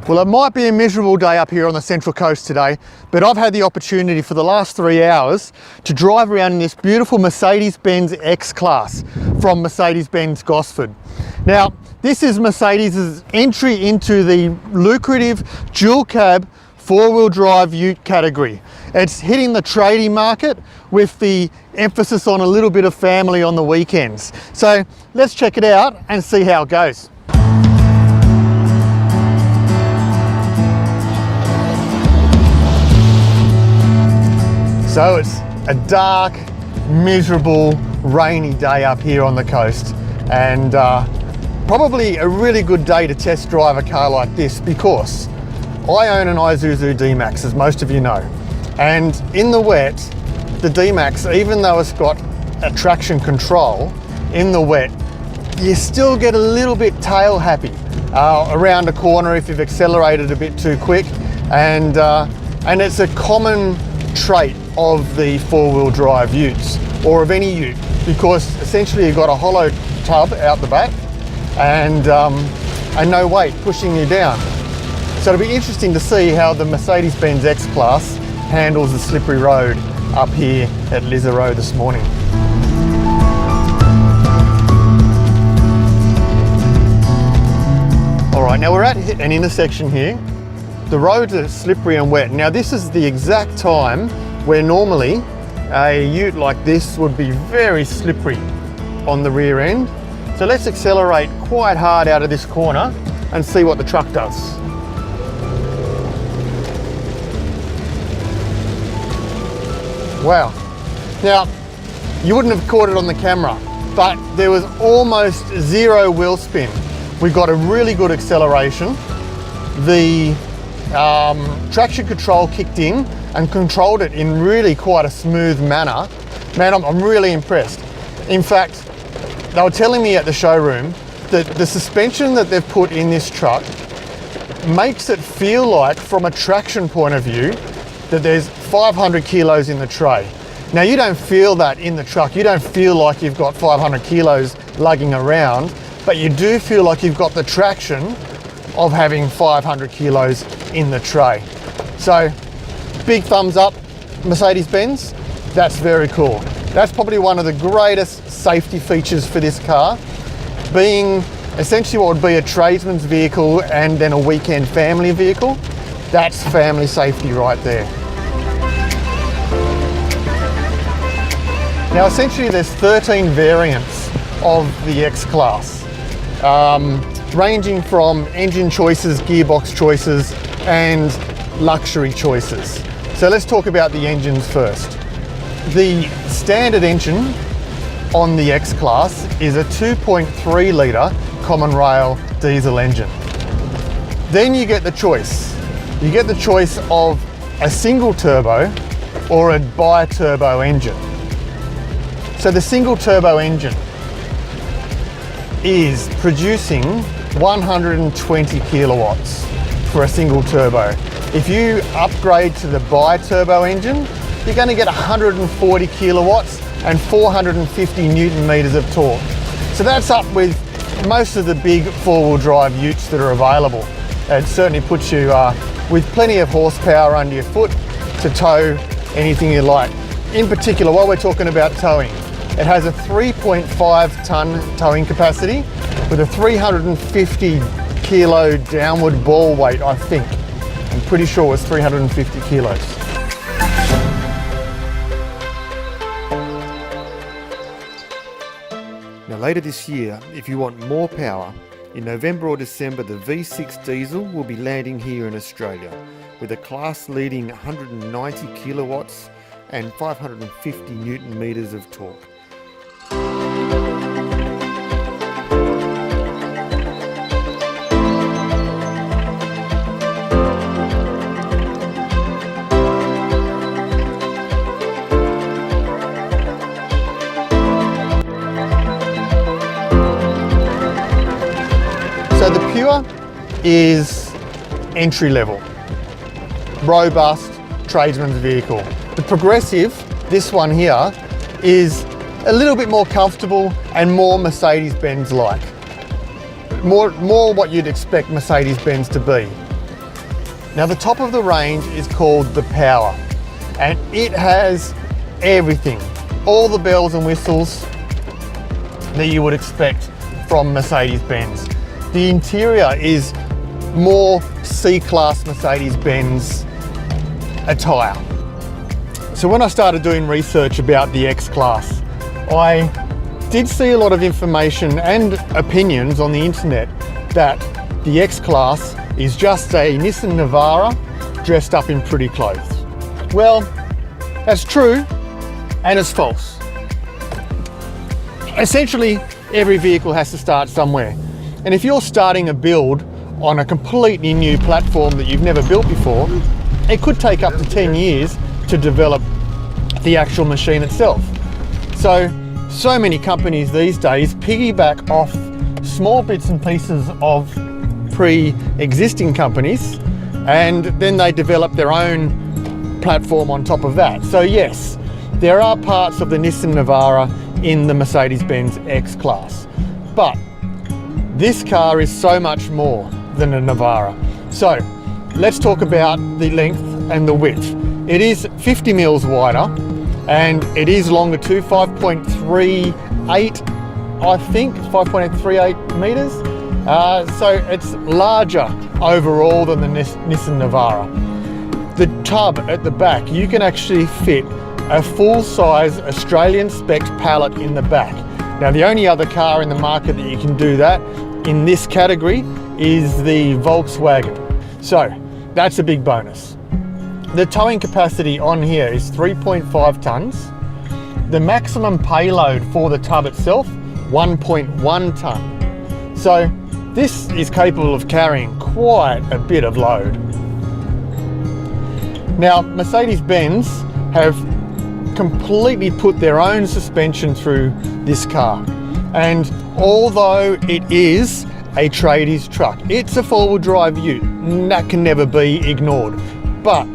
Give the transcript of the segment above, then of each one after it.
Well, it might be a miserable day up here on the Central Coast today, but I've had the opportunity for the last 3 hours to drive around in this beautiful Mercedes-Benz X-Class from Mercedes-Benz Gosford. Now, this is Mercedes' entry into the lucrative dual cab four-wheel drive ute category. It's hitting the tradie market with the emphasis on a little bit of family on the weekends. So let's check it out and see how it goes. So it's a dark, miserable, rainy day up here on the coast, and probably a really good day to test drive a car like this because I own an Isuzu D-Max, as most of you know, and in the wet, the D-Max, even though it's got a traction control, in the wet, you still get a little bit tail happy around a corner if you've accelerated a bit too quick, and it's a common trait of the four-wheel drive utes, or of any ute, because essentially you've got a hollow tub out the back and no weight pushing you down. So it'll be interesting to see how the Mercedes-Benz X-Class handles the slippery road up here at Lisaro this morning. All right, now we're at an intersection here. The roads are slippery and wet. Now this is the exact time where normally a ute like this would be very slippery on the rear end. So let's accelerate quite hard out of this corner and see what the truck does. Wow. Now, you wouldn't have caught it on the camera, but there was almost zero wheel spin. We got a really good acceleration. The traction control kicked in and controlled it in really quite a smooth manner. Man, I'm really impressed. In fact, they were telling me at the showroom that the suspension that they've put in this truck makes it feel like, from a traction point of view, that there's 500 kilos in the tray. Now, you don't feel that in the truck. You don't feel like you've got 500 kilos lugging around, but you do feel like you've got the traction of having 500 kilos in the tray. So, big thumbs up, Mercedes-Benz. That's very cool. That's probably one of the greatest safety features for this car, being essentially what would be a tradesman's vehicle and then a weekend family vehicle. That's family safety right there. Now, essentially there's 13 variants of the X-Class, ranging from engine choices, gearbox choices, and luxury choices. So let's talk about the engines first. The standard engine on the X-Class is a 2.3 litre common rail diesel engine. Then you get the choice. You get the choice of a single turbo or a bi-turbo engine. So the single turbo engine is producing 120 kilowatts for a single turbo. If you upgrade to the bi-turbo engine, you're going to get 140 kilowatts and 450 newton meters of torque. So that's up with most of the big four-wheel drive utes that are available. It certainly puts you with plenty of horsepower under your foot to tow anything you like. In particular, while we're talking about towing, it has a 3.5 ton towing capacity with a 350 kilo downward ball weight, I think. I'm pretty sure it was 350 kilos. Now later this year, if you want more power, in November or December, the V6 diesel will be landing here in Australia with a class-leading 190 kilowatts and 550 newton meters of torque. So the Pure is entry level, robust tradesman's vehicle. The Progressive, this one here, is a little bit more comfortable and more Mercedes-Benz like. More what you'd expect Mercedes-Benz to be. Now the top of the range is called the Power, and it has everything, all the bells and whistles that you would expect from Mercedes-Benz. The interior is more C-Class Mercedes-Benz attire. So when I started doing research about the X-Class, I did see a lot of information and opinions on the internet that the X-Class is just a Nissan Navara dressed up in pretty clothes. Well, that's true and it's false. Essentially, every vehicle has to start somewhere. And if you're starting a build on a completely new platform that you've never built before, it could take up to 10 years to develop the actual machine itself. So many companies these days piggyback off small bits and pieces of pre-existing companies, and then they develop their own platform on top of that. So yes, there are parts of the Nissan Navara in the Mercedes-Benz X-Class, but this car is so much more than a Navara. So let's talk about the length and the width. It is 50 mils wider and it is longer too, 5.38, I think, 5.838 meters. So it's larger overall than the Nissan Navara. The tub at the back, you can actually fit a full-size Australian spec pallet in the back. Now the only other car in the market that you can do that in this category is the Volkswagen. So that's a big bonus. The towing capacity on here is 3.5 tons. The maximum payload for the tub itself, 1.1 ton. So this is capable of carrying quite a bit of load. Now, Mercedes-Benz have completely put their own suspension through this car. And although it is a tradies truck, it's a four-wheel drive ute, and that can never be ignored. But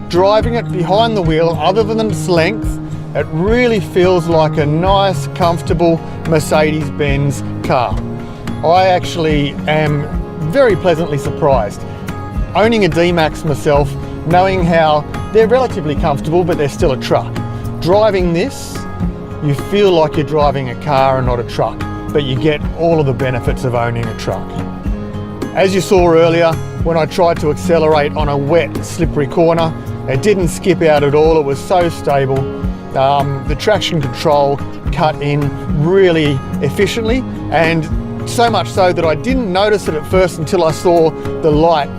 driving it behind the wheel, other than its length, it really feels like a nice, comfortable Mercedes-Benz car. I actually am very pleasantly surprised. Owning a D-Max myself, knowing how they're relatively comfortable, but they're still a truck. Driving this, you feel like you're driving a car and not a truck, but you get all of the benefits of owning a truck. As you saw earlier, when I tried to accelerate on a wet, slippery corner, it didn't skip out at all. It was so stable. The traction control cut in really efficiently, and so much so that I didn't notice it at first until I saw the light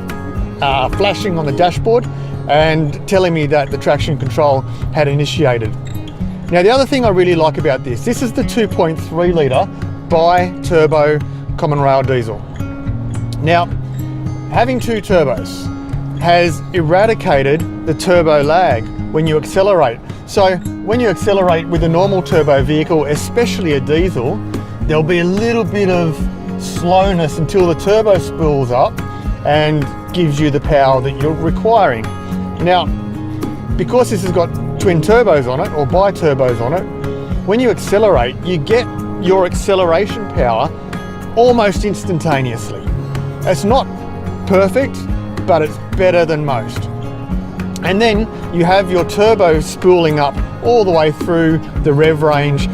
flashing on the dashboard and telling me that the traction control had initiated. Now the other thing I really like about this is the 2.3 litre bi-turbo common rail diesel. Now, having two turbos has eradicated the turbo lag when you accelerate. So when you accelerate with a normal turbo vehicle, especially a diesel, there'll be a little bit of slowness until the turbo spools up and gives you the power that you're requiring. Now, because this has got twin turbos on it, or bi-turbos on it, when you accelerate, you get your acceleration power almost instantaneously. It's not perfect, but it's better than most. And then you have your turbo spooling up all the way through the rev range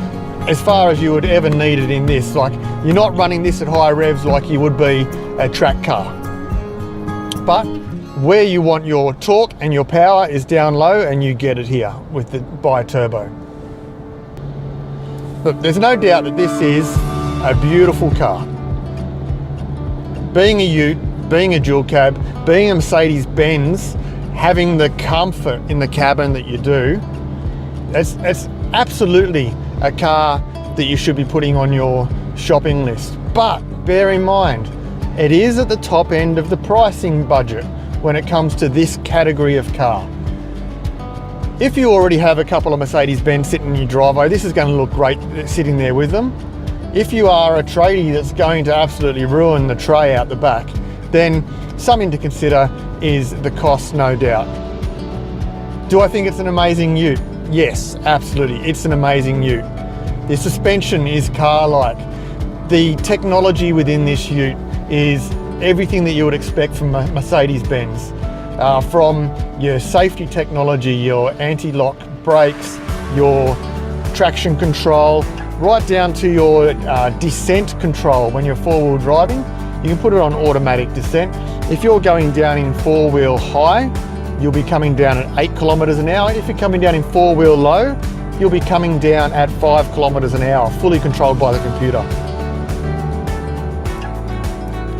as far as you would ever need it in this. Like, you're not running this at high revs like you would be a track car. But where you want your torque and your power is down low, and you get it here with the bi-turbo. Look, there's no doubt that this is a beautiful car. Being a ute, being a dual cab, being a Mercedes-Benz, having the comfort in the cabin that you do, it's absolutely a car that you should be putting on your shopping list. But bear in mind, it is at the top end of the pricing budget when it comes to this category of car. If you already have a couple of Mercedes-Benz sitting in your driveway, this is going to look great sitting there with them. If you are a tradie that's going to absolutely ruin the tray out the back, then something to consider is the cost, no doubt. Do I think it's an amazing ute? Yes, absolutely, it's an amazing ute. The suspension is car-like. The technology within this ute is everything that you would expect from Mercedes-Benz. from your safety technology, your anti-lock brakes, your traction control, right down to your descent control when you're four-wheel driving. You can put it on automatic descent. If you're going down in four-wheel high, you'll be coming down at 8 kilometers an hour. If you're coming down in four-wheel low, you'll be coming down at 5 kilometers an hour, fully controlled by the computer.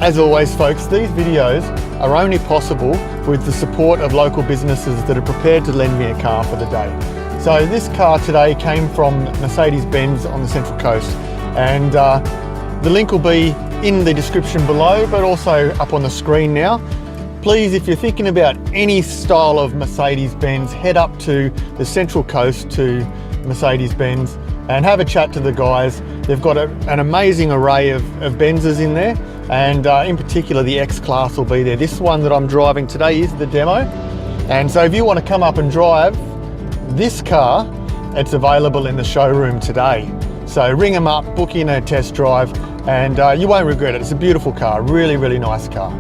As always, folks, these videos are only possible with the support of local businesses that are prepared to lend me a car for the day. So this car today came from Mercedes-Benz on the Central Coast, and the link will be in the description below, but also up on the screen now. Please, if you're thinking about any style of Mercedes-Benz, head up to the Central Coast to Mercedes-Benz and have a chat to the guys. They've got an amazing array of Benzes in there, and in particular the X-Class will be there. This one that I'm driving today is the demo, and so if you want to come up and drive this car, it's available in the showroom today. So ring them up, book in a test drive, and you won't regret it. It's a beautiful car, really, really nice car.